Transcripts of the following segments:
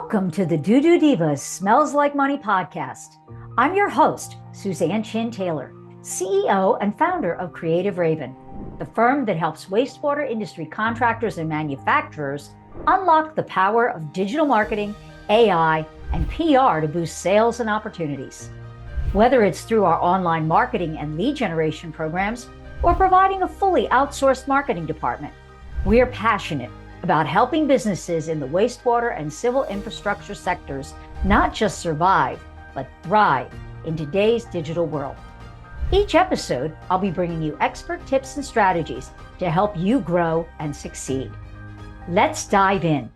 Welcome to the Doo Divas Smells Like Money podcast. I'm your host, Suzanne Chin Taylor, CEO and founder of Creative Raven, the firm that helps wastewater industry contractors and manufacturers unlock the power of digital marketing, AI, and PR to boost sales and opportunities. Whether it's through our online marketing and lead generation programs or providing a fully outsourced marketing department, we are passionate about helping businesses in the wastewater and civil infrastructure sectors not just survive, but thrive in today's digital world. Each episode, I'll be bringing you expert tips and strategies to help you grow and succeed. Let's dive in.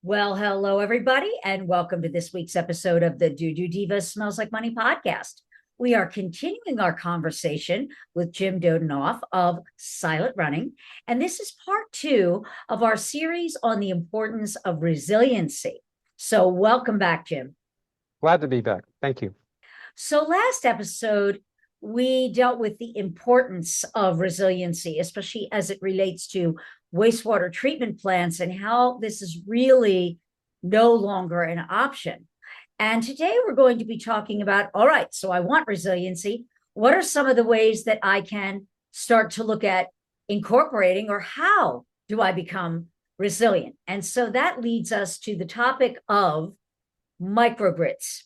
Well, hello, everybody, and welcome to this week's episode of the Doo Divas Smells Like Money podcast. We are continuing our conversation with Jim Dodenhoff of Silent Running, and this is part 2 of our series on the importance of resiliency. So welcome back, Jim. Glad to be back. Thank you. So last episode, we dealt with the importance of resiliency, especially as it relates to wastewater treatment plants and how this is really no longer an option. And today we're going to be talking about, all right, so I want resiliency. What are some of the ways that I can start to look at incorporating, or how do I become resilient? And so that leads us to the topic of microgrids.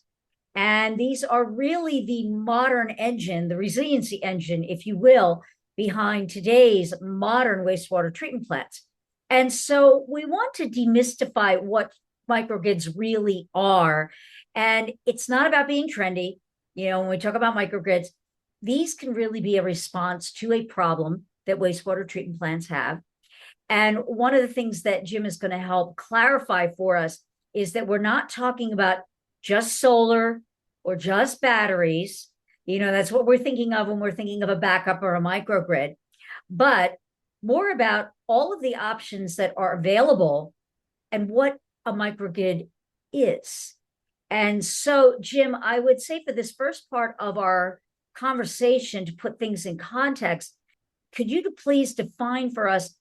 And these are really the modern engine, the resiliency engine, if you will, behind today's modern wastewater treatment plants. And so we want to demystify what microgrids really are. And it's not about being trendy. You know, when we talk about microgrids, these can really be a response to a problem that wastewater treatment plants have. And one of the things that Jim is going to help clarify for us is that we're not talking about just solar or just batteries. You know, that's what we're thinking of when we're thinking of a backup or a microgrid, but more about all of the options that are available and what a microgrid is. And so, Jim, I would say for this first part of our conversation, to put things in context, could you please define for us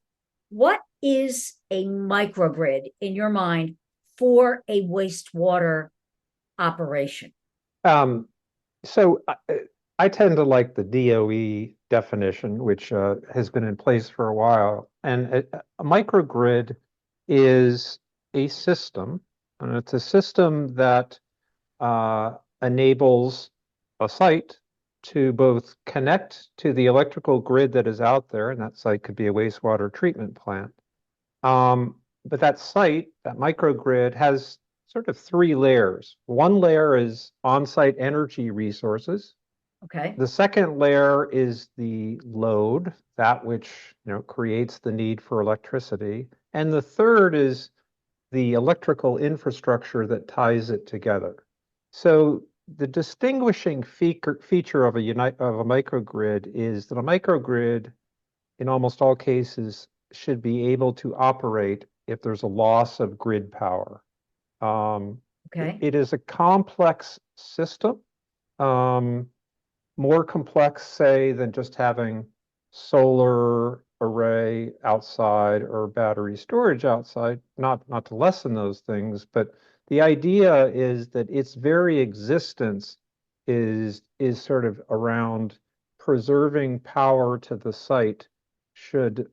what is a microgrid in your mind for a wastewater operation? So I tend to like the DOE definition, which has been in place for a while. And a microgrid is a system, and it's a system that enables a site to both connect to the electrical grid that is out there, and that site could be a wastewater treatment plant. But that site, that microgrid, has sort of 3 layers. One layer is on-site energy resources. Okay. The second layer is the load, that which creates the need for electricity. And the third is the electrical infrastructure that ties it together. So the distinguishing feature of a microgrid is that a microgrid, in almost all cases, should be able to operate if there's a loss of grid power. Okay. It is a complex system, more complex, say, than just having solar array outside or battery storage outside, not to lessen those things, but the idea is that its very existence is sort of around preserving power to the site should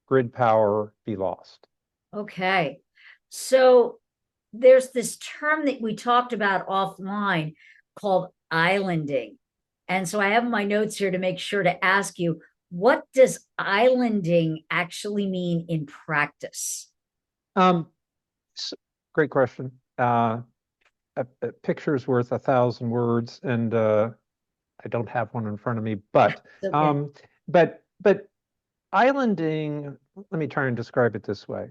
grid power be lost. Okay. So there's this term that we talked about offline called islanding. And so I have my notes here to make sure to ask you, what does islanding actually mean in practice? Great question. A picture's worth 1,000 words, and I don't have one in front of me. But Okay. but islanding. Let me try and describe it this way.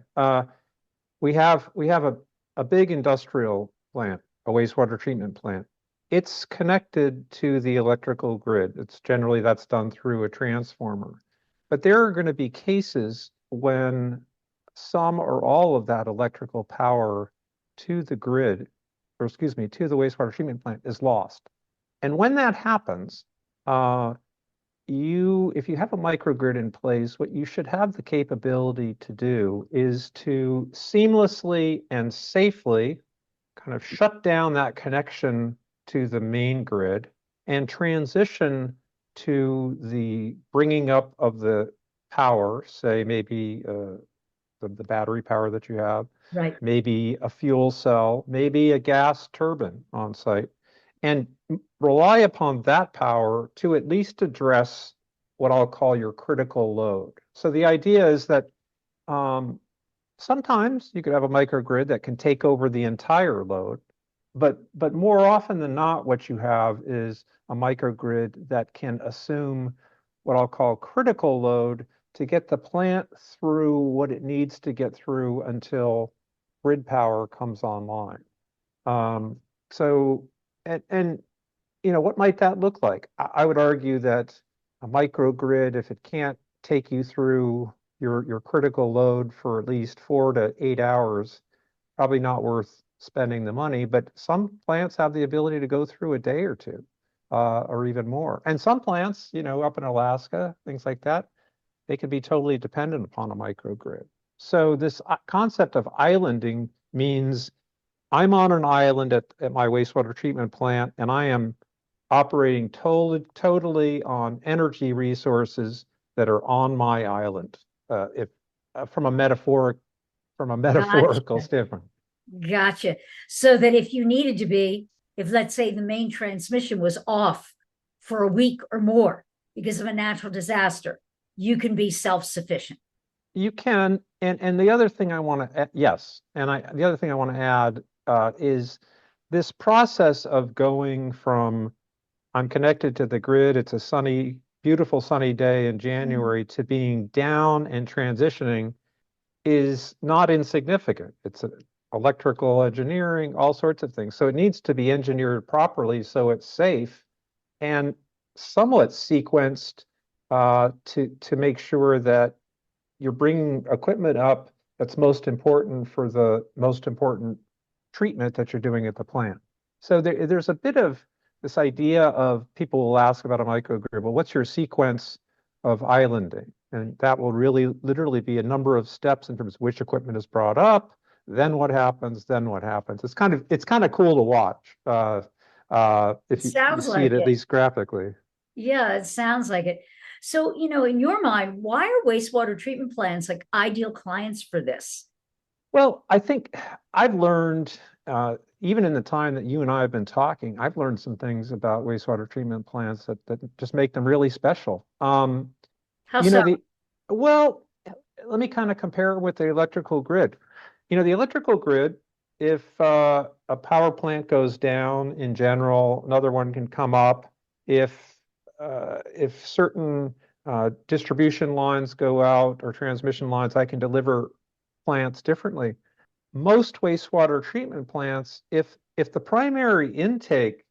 We have a big industrial plant, a wastewater treatment plant. It's connected to the electrical grid. That's done through a transformer. But there are going to be cases when some or all of that electrical power to the grid, or excuse me, to the wastewater treatment plant is lost. And when that happens, if you have a microgrid in place, what you should have the capability to do is to seamlessly and safely kind of shut down that connection to the main grid and transition to the bringing up of the power, say maybe the battery power that you have, Right. maybe a fuel cell, maybe a gas turbine on site, and rely upon that power to at least address what I'll call your critical load. So the idea is that um, sometimes you could have a microgrid that can take over the entire load, but more often than not, what you have is a microgrid that can assume what I'll call critical load to get the plant through what it needs to get through until grid power comes online. Um, so, and what might that look like? I would argue that a microgrid, if it can't take you through your critical load for at least 4 to 8 hours, probably not worth spending the money. But some plants have the ability to go through a day or two, or even more. And some plants, up in Alaska, things like that, they could be totally dependent upon a microgrid. So this concept of islanding means I'm on an island at my wastewater treatment plant, and I am operating totally on energy resources that are on my island. If from a metaphorical Gotcha. standpoint. Gotcha. So that if you needed to be, if let's say the main transmission was off for a week or more because of a natural disaster, you can be self-sufficient. You can, and the other thing I want to, yes, and the other thing I want to add is this process of going from I'm connected to the grid, it's a sunny, beautiful sunny day in January, to being down and transitioning is not insignificant. It's electrical engineering, all sorts of things. So it needs to be engineered properly so it's safe and somewhat sequenced to make sure that you're bringing equipment up that's most important for the most important treatment that you're doing at the plant. So there's a bit of this idea of people will ask about a microgrid. Well, what's your sequence of islanding? And that will really literally be a number of steps in terms of which equipment is brought up, then what happens, then what happens. It's kind of cool to watch if you Sounds see it like at it. least graphically. Yeah, it sounds like it. So, in your mind, why are wastewater treatment plants like ideal clients for this? Well, I think I've learned, even in the time that you and I have been talking, I've learned some things about wastewater treatment plants that just make them really special. How You so? know, well, let me kind of compare it with the electrical grid. The electrical grid, if a power plant goes down in general, another one can come up. If certain distribution lines go out or transmission lines, I can deliver plants differently. Most wastewater treatment plants, if the primary intake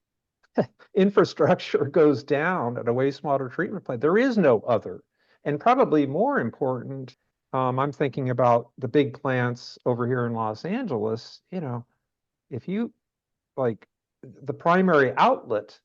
infrastructure goes down at a wastewater treatment plant, there is no other. And probably more important, I'm thinking about the big plants over here in Los Angeles. If you like the primary outlet,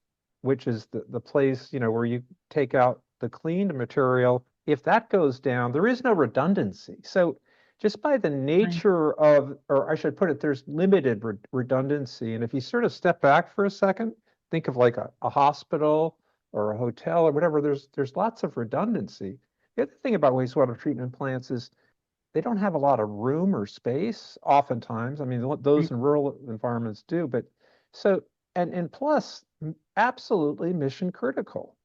which is the place, where you take out the cleaned material, if that goes down, there is no redundancy. So just by the Right. nature of, or I should put it, there's limited redundancy. And if you sort of step back for a second, think of like a hospital or a hotel or whatever, there's lots of redundancy. The other thing about wastewater treatment plants is they don't have a lot of room or space oftentimes. I mean, those in rural environments do, but so and plus absolutely mission critical.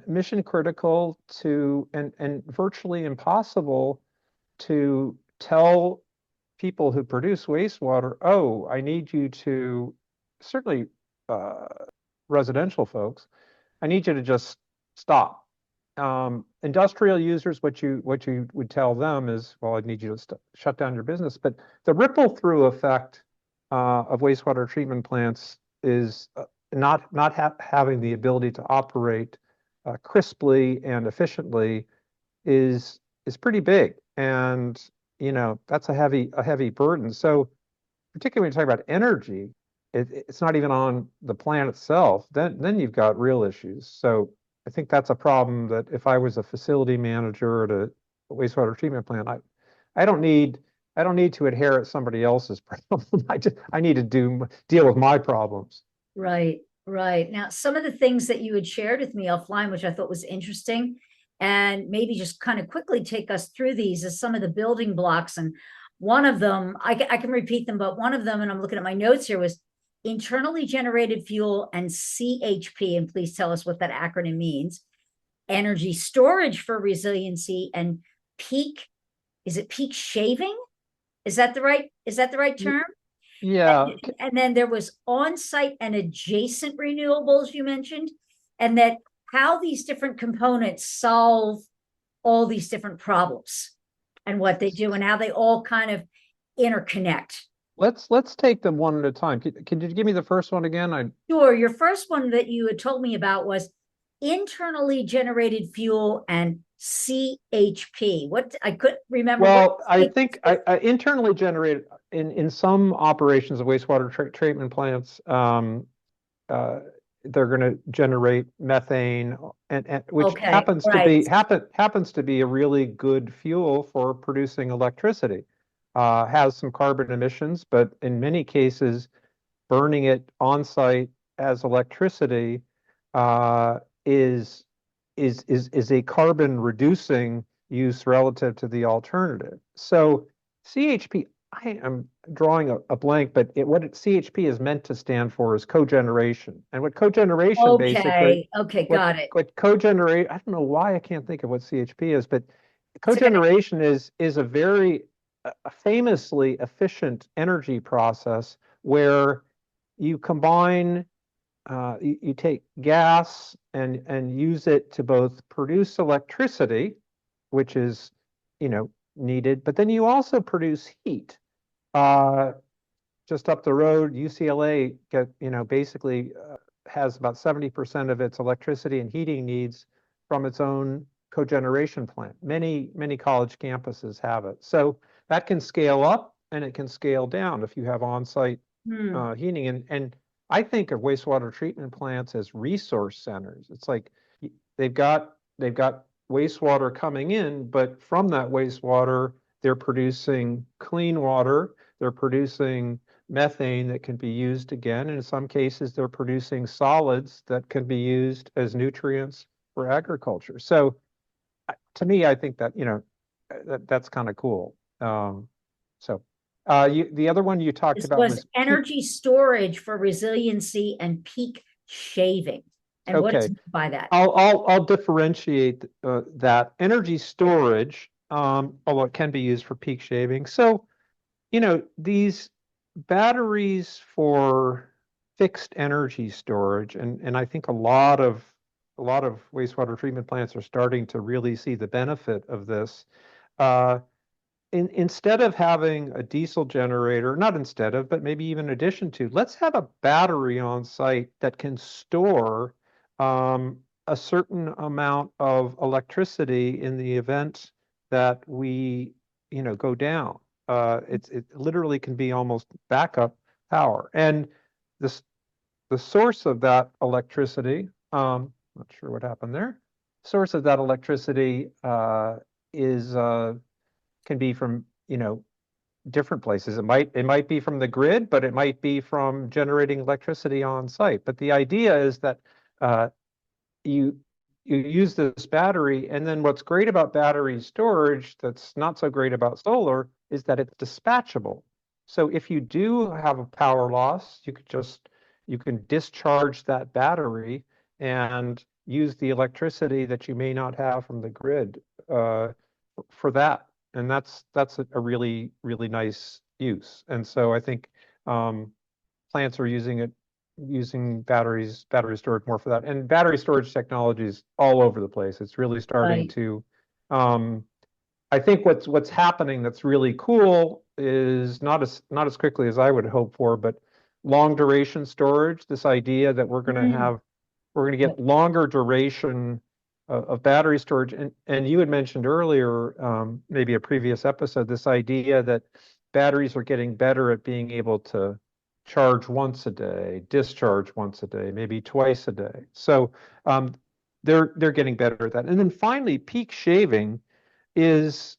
Mission critical to and virtually impossible to tell people who produce wastewater, oh, I need you to certainly uh, residential folks, I need you to just stop. Industrial users, what you would tell them is, well, I need you to shut down your business. But the ripple through effect of wastewater treatment plants is not having the ability to operate crisply and efficiently is pretty big, and that's a heavy burden. So particularly when you talk about energy, it's not even on the plant itself. Then you've got real issues. So I think that's a problem that if I was a facility manager at a wastewater treatment plant, I don't need I don't need to inherit somebody else's problem. I need to deal with my problems. Right, right. Now, some of the things that you had shared with me offline, which I thought was interesting, and maybe just kind of quickly take us through these as some of the building blocks. And one of them, I can repeat them, but one of them, and I'm looking at my notes here, was internally generated fuel and CHP. And please tell us what that acronym means. Energy storage for resiliency and peak, is it peak shaving? Is that the right term? Yeah. And then there was on-site and adjacent renewables you mentioned, and that how these different components solve all these different problems and what they do and how they all kind of interconnect. Let's take them one at a time. Can you give me the first one again? Sure. Your first one that you had told me about was internally generated fuel and CHP. What I couldn't remember. Well, I think I internally generated in some operations of wastewater treatment plants, uh, they're going to generate methane, and which Okay, right. happens to be a really good fuel for producing electricity. Has some carbon emissions, but in many cases, burning it on site as electricity uh, is is a carbon reducing use relative to the alternative. So CHP, I am drawing a blank, but what CHP is meant to stand for is cogeneration. And what cogeneration basically, Okay, okay, got it. what cogenerate, I don't know why I can't think of what CHP is, but It's okay. cogeneration is a very famously efficient energy process where you combine you take gas and use it to both produce electricity, which is, needed, but then you also produce heat. Uh, just up the road, UCLA basically has about 70% of its electricity and heating needs from its own cogeneration plant. Many college campuses have it. So that can scale up and it can scale down if you have on-site Hmm. heating. And I think of wastewater treatment plants as resource centers. It's like they've got wastewater coming in, but from that wastewater, they're producing clean water, they're producing methane that can be used again. And in some cases, they're producing solids that can be used as nutrients for agriculture. So to me, I think that, that's kind of cool. So the other one you talked This about was was peak. energy storage for resiliency and peak shaving. And what is Okay, meant by that? I'll differentiate that energy storage, although it can be used for peak shaving. So, these batteries for fixed energy storage, and I think a lot of wastewater treatment plants are starting to really see the benefit of this. Uh, instead of having a diesel generator, not instead of, but maybe even in addition to, let's have a battery on site that can store a certain amount of electricity in the event that we, go down. It literally can be almost backup power. And this the source of that electricity, not sure what happened there. Source of that electricity is can be from, different places. It might be from the grid, but it might be from generating electricity on site. But the idea is that uh, you you use this battery, and then what's great about battery storage that's not so great about solar is that it's dispatchable. So if you do have a power loss, you can discharge that battery and use the electricity that you may not have from the grid uh, for that. And that's a really nice use. And so I think plants are using battery storage more for that. And battery storage technologies all over the place. It's really starting Right. to um, I think what's happening that's really cool is not as quickly as I would hope for, but long duration storage, this idea that Hmm. we're going to get longer duration of battery storage. And you had mentioned earlier, maybe a previous episode, this idea that batteries are getting better at being able to charge once a day, discharge once a day, maybe twice a day. So they're getting better at that. And then finally, peak shaving is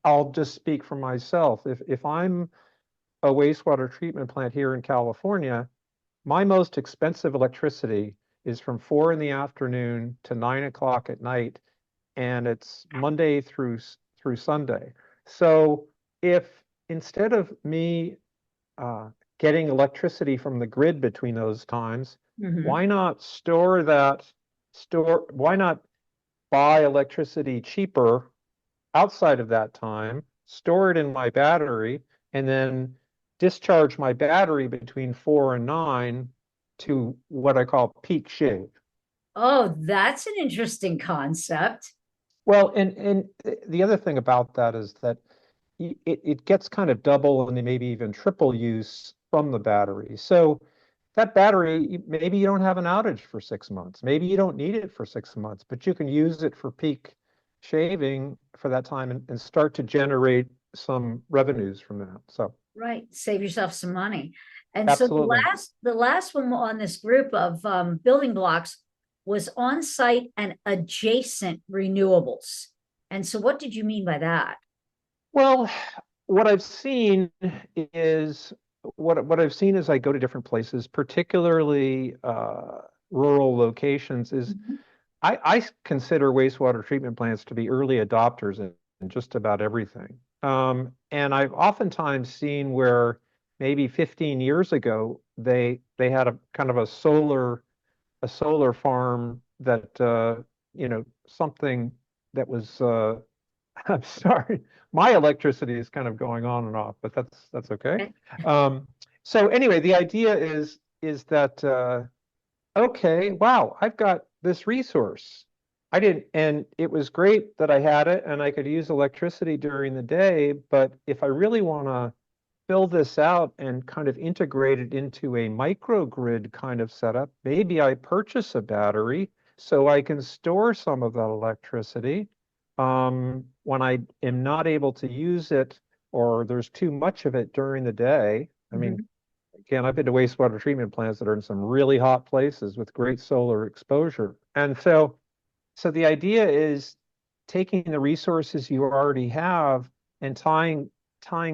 I'll just speak for myself. If I'm a wastewater treatment plant here in California, my most expensive electricity is from 4 in the afternoon to 9 o'clock at night, and it's Monday through Sunday. So if instead of me uh, getting electricity from the grid between those times, Mhm. why not why not buy electricity cheaper outside of that time, store it in my battery, and then discharge my battery between 4 and 9 to what I call peak shave. Oh, that's an interesting concept. Well, and the other thing about that is that it gets kind of double and maybe even triple use from the battery. So that battery, maybe you don't have an outage for 6 months. Maybe you don't need it for 6 months, but you can use it for peak shaving for that time and start to generate some revenues from that. So Right. Save yourself some money. And so absolutely. the last one on this group of building blocks was on-site and adjacent renewables. And so what did you mean by that? Well, what I've seen is what I've seen as I go to different places, particularly rural locations, is Mhm. I consider wastewater treatment plants to be early adopters in just about everything. And I've oftentimes seen where maybe 15 years ago they had a kind of a solar farm that something that was I'm sorry. My electricity is kind of going on and off, but that's okay. Okay. Um, so anyway, the idea is that okay, wow, I've got this resource. I didn't, and it was great that I had it and I could use electricity during the day, but if I really want to fill this out and kind of integrate it into a microgrid kind of setup, maybe I purchase a battery so I can store some of that electricity. When I am not able to use it or there's too much of it during the day. I mean, Mhm. again, I've been to wastewater treatment plants that are in some really hot places with great solar exposure. And so the idea is taking the resources you already have and tying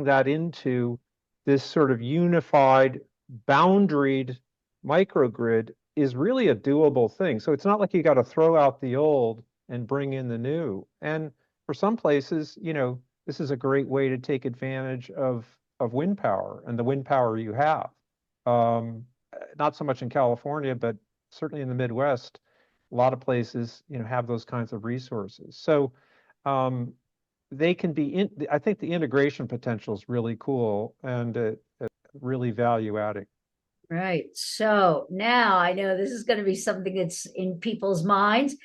that into this sort of unified, boundaried microgrid is really a doable thing. So it's not like you got to throw out the old and bring in the new. And for some places, this is a great way to take advantage of wind power and the wind power you have. Not so much in California, but certainly in the Midwest, a lot of places, have those kinds of resources. So um, they can be I think the integration potential is really cool and really value adding. Right. So now I know this is going to be something that's in people's minds.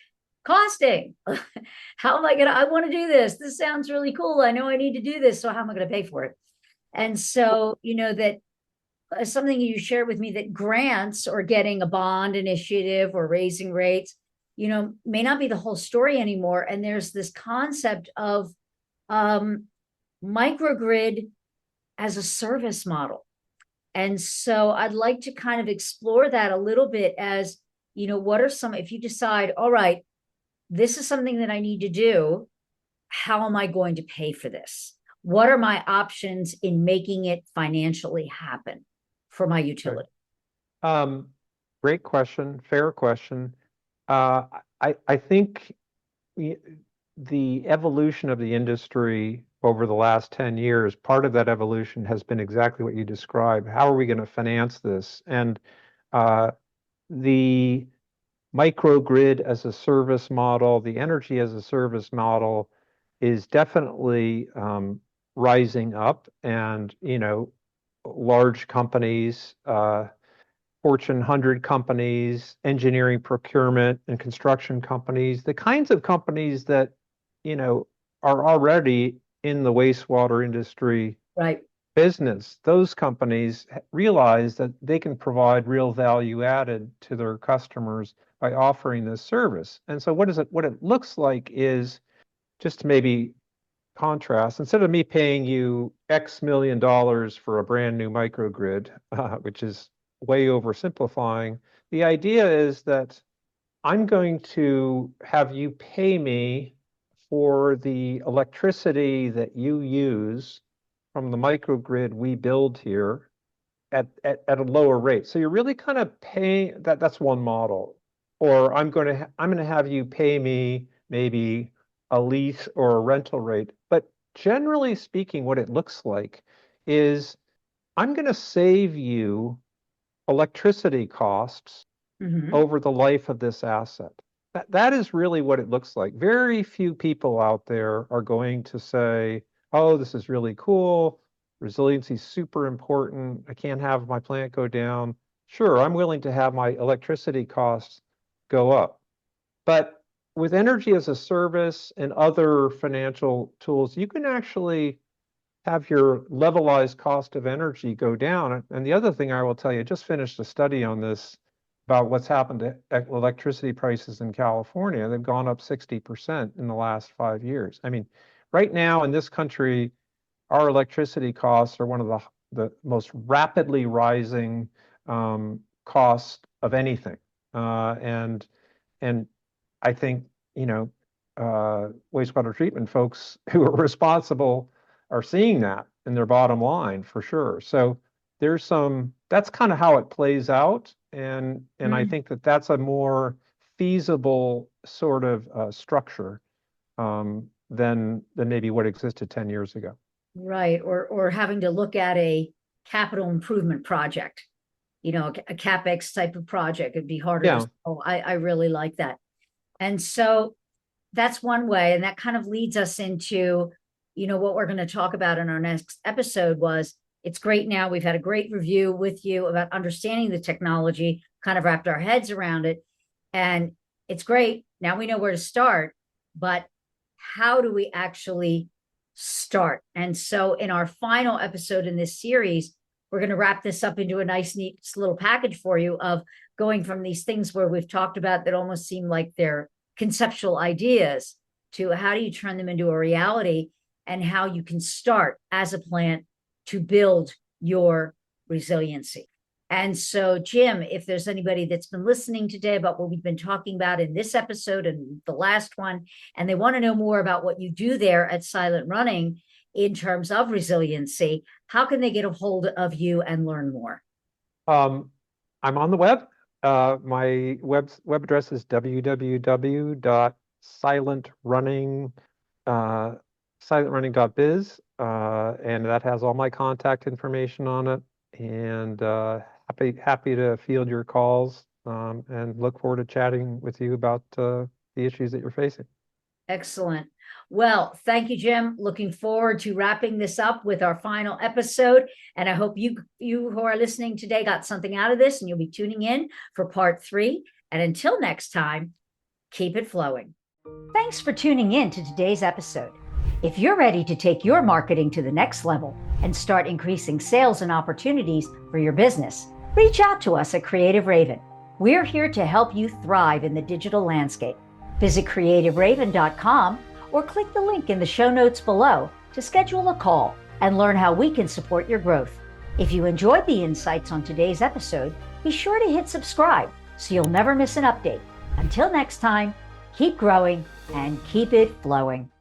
Costing. How am I going to, I want to do this. This sounds really cool. I know I need to do this. So how am I going to pay for it? And so, that something you shared with me that grants or getting a bond initiative or raising rates, may not be the whole story anymore. And there's this concept of um, microgrid as a service model. And so I'd like to kind of explore that a little bit as, what are some, if you decide, all right, this is something that I need to do, how am I going to pay for this? What are my options in making it financially happen for my Okay. utility? Um, Great question, fair question. Uh, I think the evolution of the industry over the last 10 years, part of that evolution has been exactly what you described. How are we going to finance this? And uh, the microgrid as a service model, the energy as a service model is definitely rising up. And, large companies, Fortune 100 companies, engineering, procurement, and construction companies, the kinds of companies that, you know, are already in the wastewater industry Right. business, those companies realize that they can provide real value added to their customers by offering this service. And so what it looks like is just to maybe contrast, instead of me paying you X million dollars for a brand new microgrid, which is way oversimplifying, the idea is that I'm going to have you pay me for the electricity that you use from the microgrid we build here at a lower rate. So you're really kind of paying that's one model. Or I'm going to have you pay me maybe a lease or a rental rate. But generally speaking, what it looks like is I'm going to save you electricity costs over the life of this asset. That is really what it looks like. Very few people out there are going to say, oh, this is really cool. Resiliency is super important. I can't have my plant go down. Sure, I'm willing to have my electricity costs go up. But with energy as a service and other financial tools, you can actually have your levelized cost of energy go down. And the other thing I will tell you, I just finished a study on this about what's happened to electricity prices in California. They've gone up 60% in the last 5 years. I mean, right now in this country, our electricity costs are one of the most rapidly rising costs of anything. And I think, wastewater treatment folks who are responsible are seeing that in their bottom line for sure. So that's kind of how it plays out. And I think that's a more feasible sort of structure than maybe what existed 10 years ago. Right. Or having to look at a capital improvement project, a CapEx type of project. It'd be harder to, I really like that. And so that's one way. And that kind of leads us into, what we're going to talk about in our next episode was, it's great now. We've had a great review with you about understanding the technology, kind of wrapped our heads around it. And it's great. Now we know where to start, but how do we actually start? And so in our final episode in this series, we're going to wrap this up into a nice, neat little package for you of going from these things where we've talked about that almost seem like they're conceptual ideas to how do you turn them into a reality and how you can start as a plant to build your resiliency. And so, Jim, if there's anybody that's been listening today about what we've been talking about in this episode and the last one, and they want to know more about what you do there at Silent Running in terms of resiliency, how can they get a hold of you and learn more? I'm on the web. My web address is www.silentrunning.biz, and that has all my contact information on it. And happy to field your calls, and look forward to chatting with you about the issues that you're facing. Excellent. Well, thank you, Jim. Looking forward to wrapping this up with our final episode. And I hope you who are listening today got something out of this, and you'll be tuning in for part 3. And until next time, keep it flowing. Thanks for tuning in to today's episode. If you're ready to take your marketing to the next level and start increasing sales and opportunities for your business, reach out to us at Creative Raven. We're here to help you thrive in the digital landscape. Visit creativeraven.com or click the link in the show notes below to schedule a call and learn how we can support your growth. If you enjoyed the insights on today's episode, be sure to hit subscribe so you'll never miss an update. Until next time, keep growing and keep it flowing.